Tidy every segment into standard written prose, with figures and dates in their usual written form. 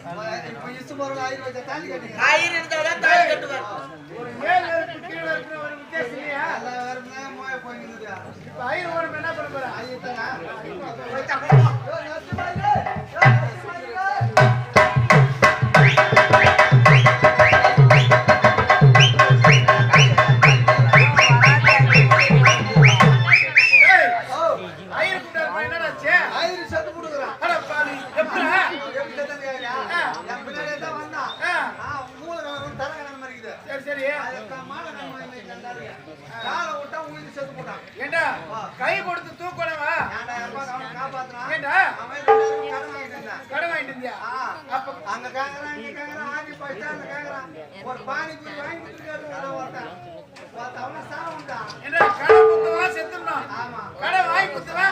இப்ப இசு போற ஆயிரம் வச்சா தாலி கட்டுங்க. ஆயிரம் இருந்தாதான் தாலி கட்டுவார். ஒரு மேல் வேறு கீழே இருக்கிற ஒரு வித்தியாசம் இல்லையா? எல்லா வேறுமே மோய போயிடுது. இப்ப ஆயிரம் ஓடும் என்ன பண்ண போற? ஐயத்தானா? கை கொடுத்து தூக்கணுமா? கடன் வாங்கிட்டு இருந்தியா? அங்க கேக்குறான் இங்க கேக்குறான் ஆடி போயிட்டா அங்க கேக்குறான் ஒரு பானிபூரி வாங்கி கொடுத்துருக்காரு ஒருத்தன் அவன் சாவுண்டான். என்ன கடன் கொடுத்தவா செத்துடணும்? ஆமா கடன் வாங்கி கொடுத்தவா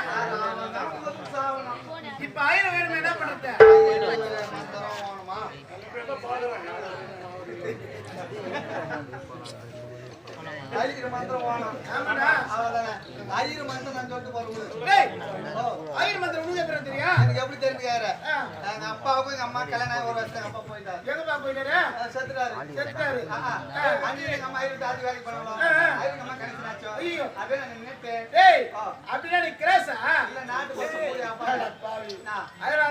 சாவணும். இப்ப ஆயிரம் வேணுமே என்ன பண்ணுறது? ஐயர் மந்திரம் வேணும். ஐயர் மந்திரம் நான் சொல்லிட்டு வருவேன். ஆயிரம் மந்திரம் உனக்கு எப்படி தெரியா? எனக்கு எப்படி தெரிஞ்சுக்காரு? எங்க அப்பாவுக்கும் எங்க அம்மா கல்யாணம் ஒரு வருஷம் அப்பா போயிட்டாரு. எங்கப்பா போயிட்டாரு? செத்துட்டாரு. அஞ்சு எங்க அம்மா ஐயர் தாத்தி வேலைக்கு பண்ணணும். ஐயர் அம்மா கணக்கு நாச்சோ. ஐயோ அப்படியே நான் நின்னுட்டு அப்படின்னா நீ கிராஸா? இல்ல நாட்டு பக்கம் போய் அப்பா ஆயிரம்